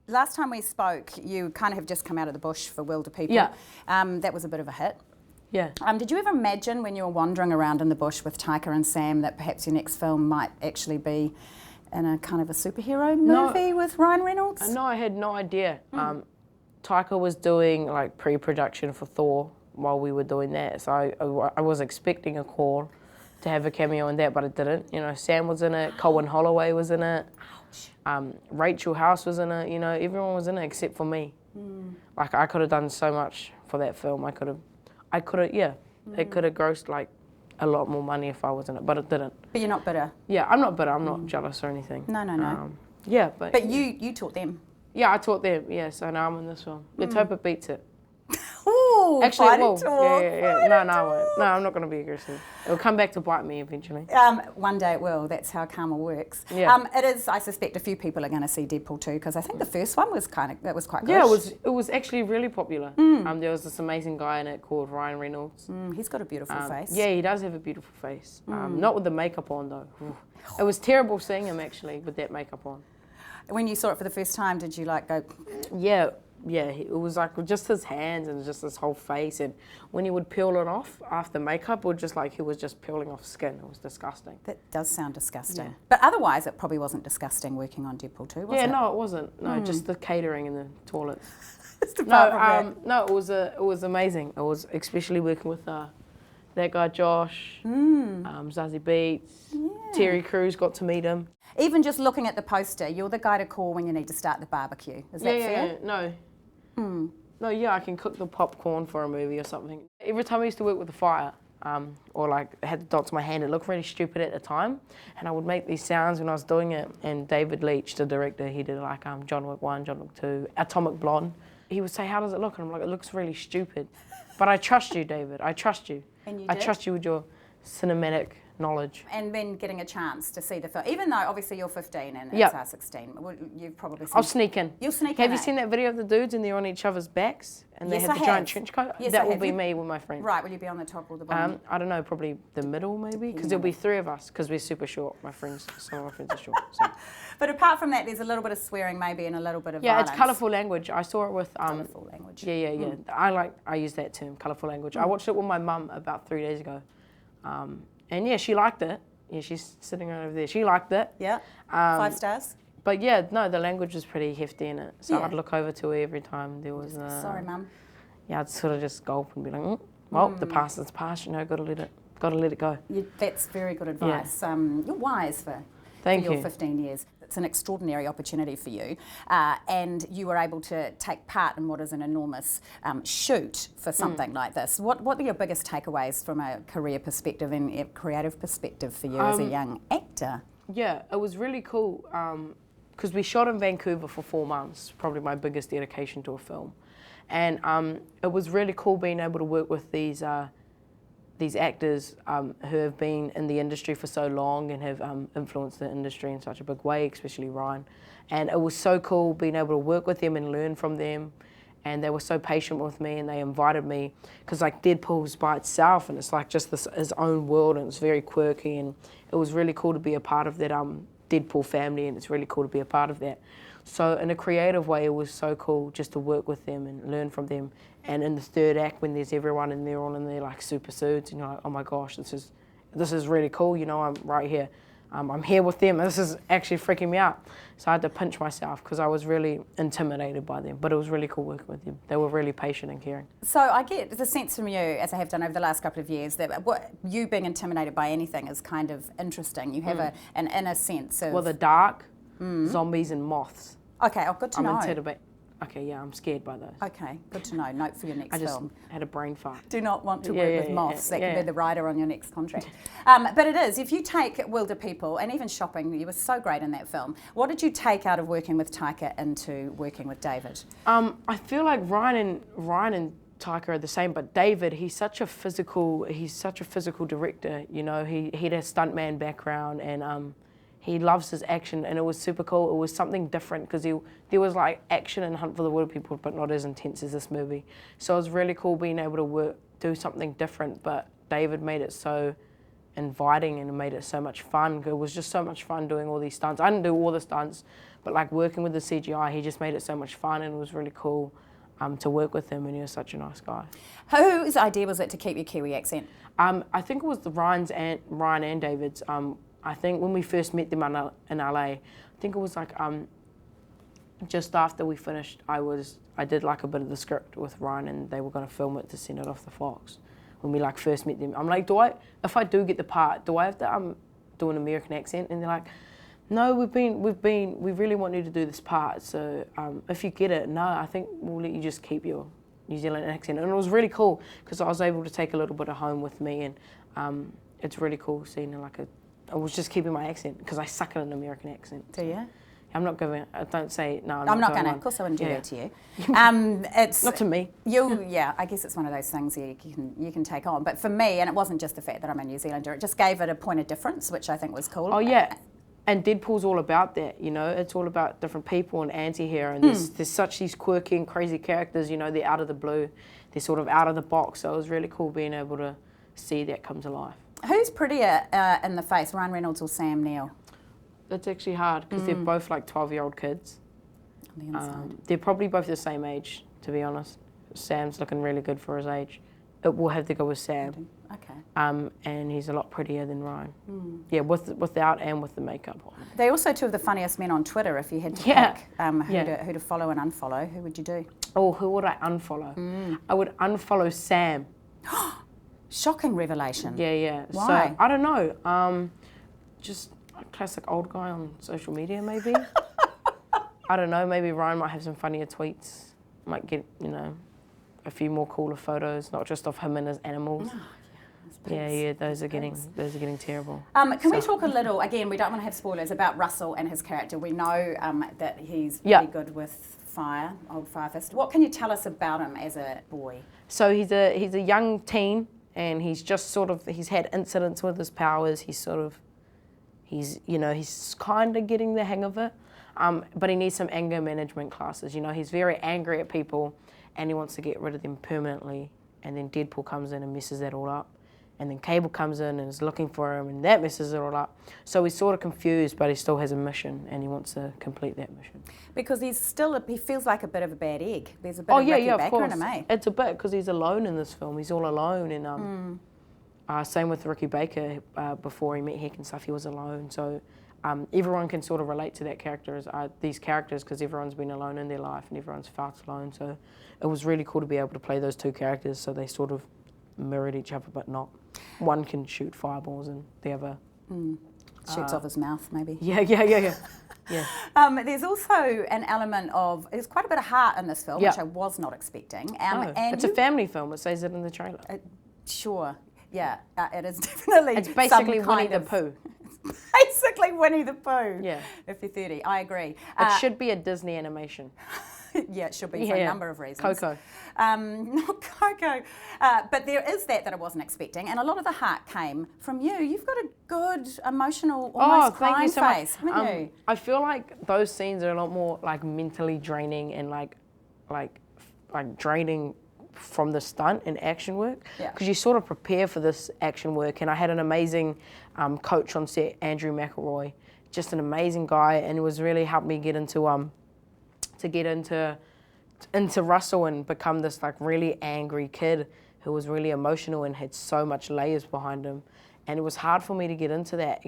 last time we spoke, you kind of have just come out of the bush for Wilder People. Yeah. That was a bit of a hit. Yeah. Did you ever imagine when you were wandering around in the bush with Taika and Sam that perhaps your next film might actually be in a kind of a superhero movie with Ryan Reynolds? No, I had no idea. Taika was doing like pre-production for Thor while we were doing that, so I was expecting a call to have a cameo in that, but it didn't. You know, Sam was in it, Colin Holloway was in it, Rachel House was in it. You know, everyone was in it except for me. Like I could have done so much for that film. I could have, yeah. It could have grossed like a lot more money if I was in it, but it didn't. But you're not bitter. Yeah, I'm not bitter. I'm not jealous or anything. No. Yeah, but. But you taught them. Yeah, I taught them. Yeah, so now I'm in this one. Let's hope it beats it. Ooh, actually, it will. talk. Yeah. No, I won't. No, I'm not going to be aggressive. It'll come back to bite me eventually. One day it will. That's how karma works. Yeah. It is. I suspect a few people are going to see Deadpool 2 because I think the first one was quite good. Yeah, it was actually really popular. There was this amazing guy in it called Ryan Reynolds. He's got a beautiful face. Yeah, he does have a beautiful face. Not with the makeup on though. It was terrible seeing him actually with that makeup on. When you saw it for the first time, did you like go? Yeah, it was like just his hands and just his whole face, and when he would peel it off after makeup, or just like he was just peeling off skin. It was disgusting. That does sound disgusting. Yeah. But otherwise, it probably wasn't disgusting working on Deadpool 2, was it? Yeah, no, it wasn't. No, just the catering in the toilets. No, it was amazing. It was especially working with that guy Josh, Zazie Beetz, Terry Crews, got to meet him. Even just looking at the poster, you're the guy to call when you need to start the barbecue. Is that fair? No. No, yeah, I can cook the popcorn for a movie or something. Every time I used to work with the fire, or like I had the dots in my hand, it looked really stupid at the time, and I would make these sounds when I was doing it. And David Leitch, the director, he did like John Wick 1, John Wick 2, Atomic Blonde. He would say, "How does it look?" And I'm like, "It looks really stupid." But I trust you, David. I trust you. And you I did? trust you with your cinematic knowledge. And then getting a chance to see the film, even though obviously you're 15 and Yep. it's 16, you've probably seen. I'll sneak in. You'll sneak in. Have you seen that video of the dudes and they're on each other's backs and they Yes, have I the giant have. trench coat? Yes, That I will have. be me with my friend. Right, will you be on the top or the bottom? I don't know, probably the middle maybe, because there'll be three of us because we're super short. Some of my friends are short. So. But apart from that, there's a little bit of swearing maybe and a little bit of Yeah, violence. it's colourful language. I saw it with Colourful language. Yeah. I use that term, colourful language. I watched it with my mum about 3 days ago, and yeah, she liked it. Yeah, she's sitting right over there. She liked it. Yeah. 5 stars. But yeah, no, the language was pretty hefty in it. So Yeah. I'd look over to her every time there was. Sorry, Mum. Yeah, I'd sort of just gulp and be like, well, the past is the past. You know, gotta let it go. That's very good advice. You're wise for Thank your you. 15 years. It's an extraordinary opportunity for you, and you were able to take part in what is an enormous shoot for something like this. What are your biggest takeaways from a career perspective and a creative perspective for you as a young actor? Yeah, it was really cool because we shot in Vancouver for 4 months, probably my biggest dedication to a film. And it was really cool being able to work with these actors who have been in the industry for so long and have influenced the industry in such a big way, especially Ryan. And it was so cool being able to work with them and learn from them. And they were so patient with me, and they invited me, because like Deadpool's by itself, and it's like just his own world, and it's very quirky, and it was really cool to be a part of that Deadpool family, and it's really cool to be a part of that. So in a creative way, it was so cool just to work with them and learn from them. And in the third act, when there's everyone and they're all in their like super suits, and you're like, oh my gosh, this is really cool. You know, I'm right here. I'm here with them. This is actually freaking me out. So I had to pinch myself because I was really intimidated by them. But it was really cool working with them. They were really patient and caring. So I get the sense from you, as I have done over the last couple of years, that you being intimidated by anything is kind of interesting. You have an inner sense of... Well, the dark, zombies and moths. Okay, good to know. I'm intimidated. Okay, yeah, I'm scared by those. Okay, good to know. Note for your next film. I just had a brain fart. Do not want to work with moths. That could be the rider on your next contract. But it is. If you take Wilder People and even shopping, you were so great in that film. What did you take out of working with Taika into working with David? I feel like Ryan and Taika are the same, but David, he's such a physical director. You know, he had a stuntman background, and he loves his action, and it was super cool. It was something different because there was like action in Hunt for the Wilder People, but not as intense as this movie. So it was really cool being able to do something different, but David made it so inviting and made it so much fun. It was just so much fun doing all these stunts. I didn't do all the stunts, But like working with the CGI, he just made it so much fun, and it was really cool to work with him, and he was such a nice guy. Whose idea was it to keep your Kiwi accent? I think it was Ryan and David's. I think when we first met them in LA, I think it was like just after we finished, I did like a bit of the script with Ryan, and they were going to film it to send it off the Fox. When we like first met them, I'm like, if I do get the part, do I have to do an American accent? And they're like, no, we really want you to do this part. So if you get it, no, I think we'll let you just keep your New Zealand accent. And it was really cool because I was able to take a little bit of home with me, and it's really cool seeing I was just keeping my accent because I suck at an American accent. Do you? I'm not going. Don't say no. I'm not going to. Of course, I wouldn't do that to you. It's not to me. Yeah, I guess it's one of those things you can take on. But for me, and it wasn't just the fact that I'm a New Zealander, it just gave it a point of difference, which I think was cool. Oh yeah, and Deadpool's all about that. You know, it's all about different people and anti-hero, and there's such these quirky and crazy characters. You know, they're out of the blue, they're sort of out of the box. So it was really cool being able to see that come to life. Who's prettier in the face, Ryan Reynolds or Sam Neill? It's actually hard because they're both like 12-year-old kids. On the inside. They're probably both the same age, to be honest. Sam's looking really good for his age. It will have to go with Sam. Okay. And he's a lot prettier than Ryan. Yeah, without and with the makeup on. They're also two of the funniest men on Twitter. If you had to pick who to follow and unfollow, who would you do? Oh, who would I unfollow? I would unfollow Sam. Shocking revelation. Yeah. Why? So, I don't know. Just a classic old guy on social media, maybe. I don't know. Maybe Ryan might have some funnier tweets. Might get, a few more cooler photos, not just of him and his animals. Yeah, those are getting terrible. Can we talk a little, again, we don't want to have spoilers, about Russell and his character. We know that he's pretty good with fire, old fire fist. What can you tell us about him as a boy? So he's a young teen, and he's just he's had incidents with his powers. He's kind of getting the hang of it, but he needs some anger management classes. He's very angry at people, and he wants to get rid of them permanently. And then Deadpool comes in and messes that all up. And then Cable comes in and is looking for him, and that messes it all up. So he's sort of confused, but he still has a mission, and he wants to complete that mission. Because he feels like a bit of a bad egg. There's a bit of Ricky Baker in him, eh? It's a bit, because he's alone in this film. He's all alone, and same with Ricky Baker. Before he met Heck and stuff, he was alone. So everyone can sort of relate to that these characters, because everyone's been alone in their life, and everyone's felt alone. So it was really cool to be able to play those two characters, so they sort of mirrored each other, but not. One can shoot fireballs and the other shoots off his mouth, maybe. Yeah. There's also an element of, there's quite a bit of heart in this film, which I was not expecting. And it's a family film. It says it in the trailer. Sure. Yeah, it is definitely. It's basically Winnie the Pooh. Basically Winnie the Pooh. Yeah. If you're 30, I agree. It should be a Disney animation. Yeah, it should be for a number of reasons. Coco. Not Coco. But there is that I wasn't expecting, and a lot of the heart came from you. You've got a good, emotional, almost crying face, haven't you? I feel like those scenes are a lot more like mentally draining and like draining from the stunt and action work, because you sort of prepare for this action work. And I had an amazing coach on set, Andrew McElroy, just an amazing guy, and it was really helped me get into Russell and become this like really angry kid who was really emotional and had so much layers behind him. And it was hard for me to get into that,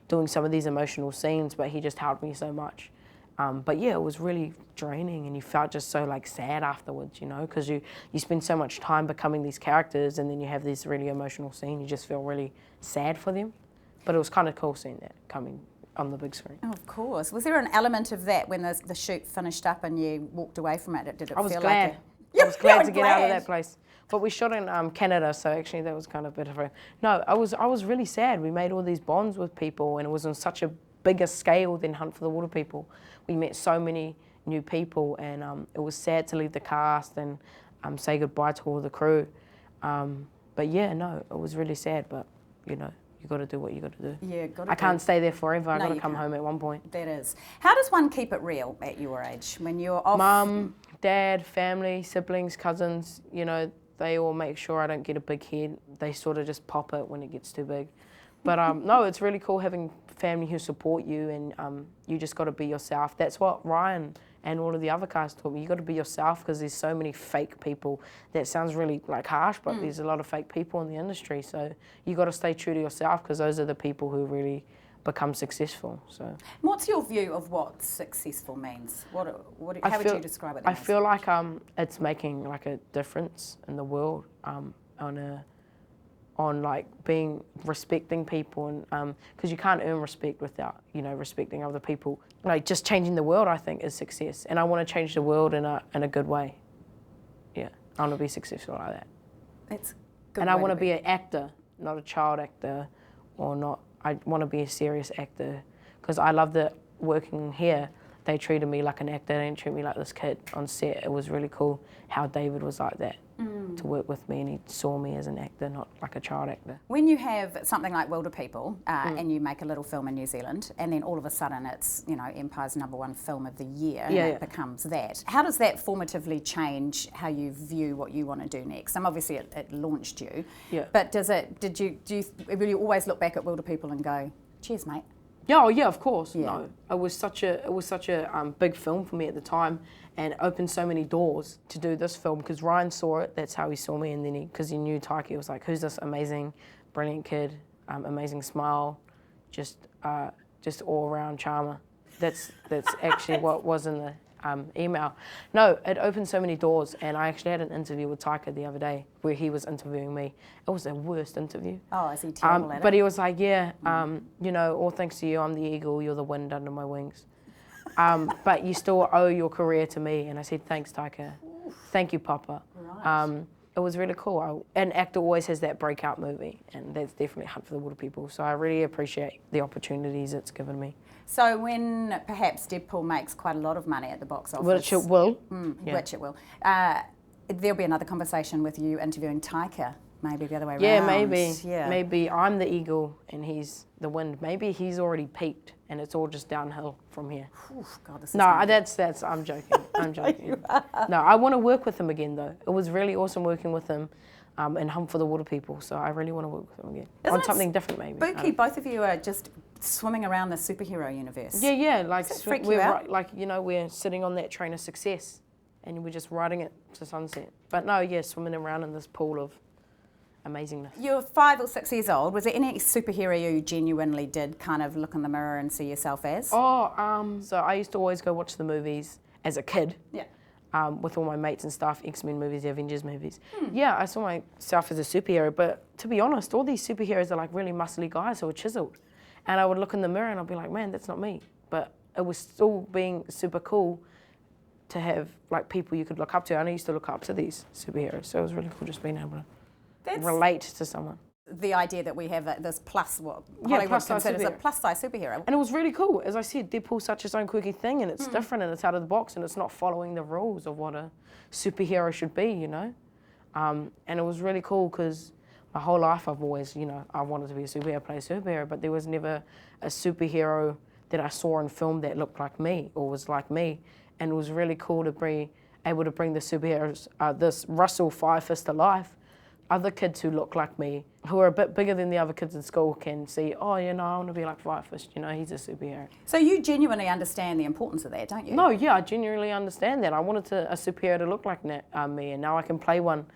doing some of these emotional scenes, but he just helped me so much. But yeah, it was really draining, and you felt just so like sad afterwards, because you spend so much time becoming these characters, and then you have this really emotional scene, you just feel really sad for them. But it was kind of cool seeing that coming on the big screen. Oh, of course. Was there an element of that when the shoot finished up and you walked away from it? Did it feel like I was glad to get out of that place. But we shot in Canada, so actually that was kind of a bit of a... No, I was really sad. We made all these bonds with people, and it was on such a bigger scale than Hunt for the Water People. We met so many new people, and it was sad to leave the cast and say goodbye to all the crew. But yeah, no, it was really sad, but you got to do what you got to do. Yeah, I can't stay there forever. I got to come home at one point. That is. How does one keep it real at your age when you're off? Mum, dad, family, siblings, cousins. They all make sure I don't get a big head. They sort of just pop it when it gets too big. But no, it's really cool having family who support you, and you just got to be yourself. That's what Ryan and all of the other cast taught me. You got to be yourself, because there's so many fake people. That sounds really like harsh, but there's a lot of fake people in the industry. So you got to stay true to yourself, because those are the people who really become successful. So what's your view of what successful means? How would you describe it? I feel like it's making like a difference in the world, on like respecting people, and because you can't earn respect without respecting other people. Like just changing the world, I think, is success, and I want to change the world in a good way. Yeah, I want to be successful like that. That's good. And I want to be an actor, not a child actor, or not. I want to be a serious actor, because I love that working here. They treated me like an actor. They didn't treat me like this kid on set. It was really cool how David was like that, to work with me, and he saw me as an actor, not like a child actor. When you have something like Wilder People, and you make a little film in New Zealand, and then all of a sudden it's Empire's #1 film of the year, and it becomes that. How does that formatively change how you view what you want to do next? Obviously it launched you, but will you always look back at Wilder People and go, cheers, mate? Yeah, oh yeah, of course. Yeah. No, it was such a big film for me at the time, and opened so many doors to do this film, because Ryan saw it. That's how he saw me, and then because he knew Taiki, was like, who's this amazing, brilliant kid, amazing smile, just all around charmer. That's actually what was in the email. No, it opened so many doors, and I actually had an interview with Taika the other day where he was interviewing me. It was the worst interview. Oh, is he terrible at it? But he was like, all thanks to you, I'm the eagle, you're the wind under my wings. But you still owe your career to me. And I said, thanks, Taika. Thank you, Papa. Right. It was really cool. An actor always has that breakout movie, and that's definitely Hunt for the Wilder People. So I really appreciate the opportunities it's given me. So when perhaps Deadpool makes quite a lot of money at the box office... Which it will. Which it will. There'll be another conversation with you interviewing Taika, maybe the other way around. Yeah, maybe. Yeah. Maybe I'm the eagle and he's the wind. Maybe he's already peaked and it's all just downhill from here. Oof, God, this is that's I'm joking. I'm joking. No, I want to work with him again though. It was really awesome working with him. And Hunt for the Wilder People, so I really want to work with them again. On something different, maybe. Spooky, both of you are just swimming around the superhero universe. Yeah, like we're sitting on that train of success, and we're just riding it to sunset. But no, swimming around in this pool of amazingness. You're 5 or 6 years old. Was there any superhero you genuinely did kind of look in the mirror and see yourself as? So I used to always go watch the movies as a kid. Yeah. With all my mates and stuff, X-Men movies, the Avengers movies. Yeah, I saw myself as a superhero, but to be honest, all these superheroes are like really muscly guys who are chiseled. And I would look in the mirror and I'd be like, man, that's not me. But it was still being super cool to have like people you could look up to. And I used to look up to these superheroes, so it was really cool just being able to relate to someone. The idea that we have this Hollywood considers a plus-size superhero. And it was really cool. As I said, Deadpool's such its own quirky thing, and it's different, and it's out of the box, and it's not following the rules of what a superhero should be, And it was really cool because my whole life I've always, I wanted to be a superhero, play a superhero, but there was never a superhero that I saw in film that looked like me or was like me. And it was really cool to be able to bring the superheroes, this Russell Firefist to life. Other kids who look like me, who are a bit bigger than the other kids in school, can see, I want to be like Firefist, he's a superhero. So you genuinely understand the importance of that, don't you? No, yeah, I genuinely understand that. I wanted a superhero to look like me, and now I can play one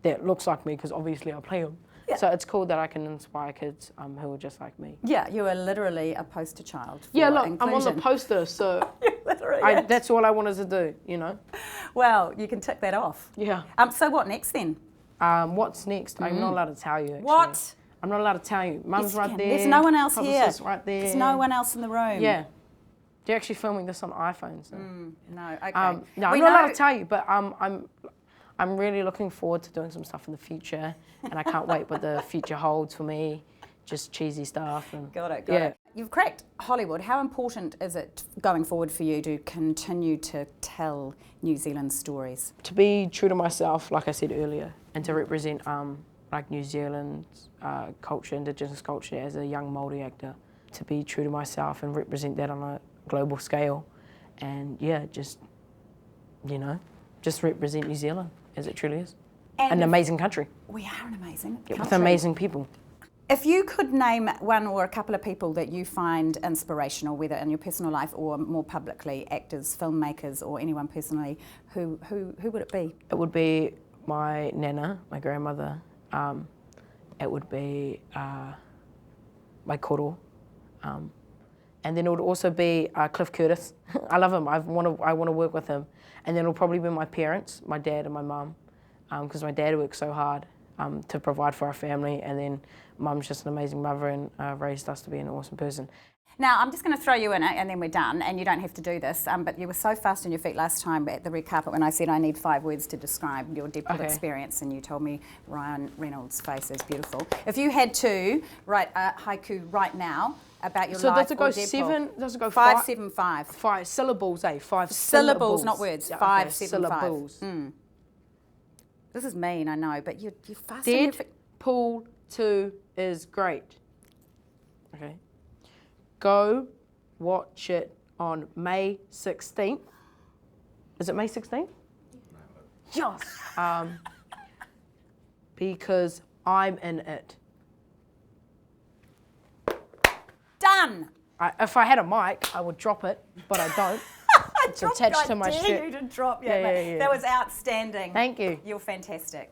that looks like me, because obviously I play them. Yeah. So it's cool that I can inspire kids who are just like me. Yeah, you are literally a poster child for inclusion. I'm on the poster, so that's all I wanted to do, Well, you can tick that off. Yeah. So what next then? What's next? I'm not allowed to tell you, actually. What? I'm not allowed to tell you. Mum's right there. There's no one else here. Right there. There's no one else in the room. Yeah. They're actually filming this on iPhone. So. No, okay. No, I'm not allowed to tell you, but I'm really looking forward to doing some stuff in the future, and I can't wait what the future holds for me. Just cheesy stuff. And got it. You've cracked Hollywood. How important is it going forward for you to continue to tell New Zealand stories? To be true to myself, like I said earlier, and to represent like New Zealand's culture, Indigenous culture, as a young Māori actor. To be true to myself and represent that on a global scale, and just represent New Zealand as it truly is. An amazing country. We are an amazing country. With amazing people. If you could name one or a couple of people that you find inspirational, whether in your personal life or more publicly, actors, filmmakers, or anyone personally, who would it be? It would be my nana, my grandmother. It would be my koro. And then it would also be Cliff Curtis. I love him. I want to work with him. And then it'll probably be my parents, my dad and my mum, because my dad worked so hard to provide for our family, and then mum's just an amazing mother and raised us to be an awesome person. Now, I'm just going to throw you in it and then we're done, and you don't have to do this, but you were so fast on your feet last time at the red carpet when I said I need 5 words to describe your Deadpool experience, and you told me Ryan Reynolds' face is beautiful. If you had to write a haiku right now about your life does it go or Deadpool, 7? Does it go 575? 5 syllables, eh? 5 syllables, not words. Yeah, 575. syllables. This is mean, I know, but you're fast on your feet. Deadpool 2 is great. Okay. Go watch it on May 16th. Is it May 16th? Yes. Because I'm in it. Done. If I had a mic, I would drop it, but I don't. It's attached to my shirt. You to drop. Yeah, that was outstanding. Thank you. You're fantastic.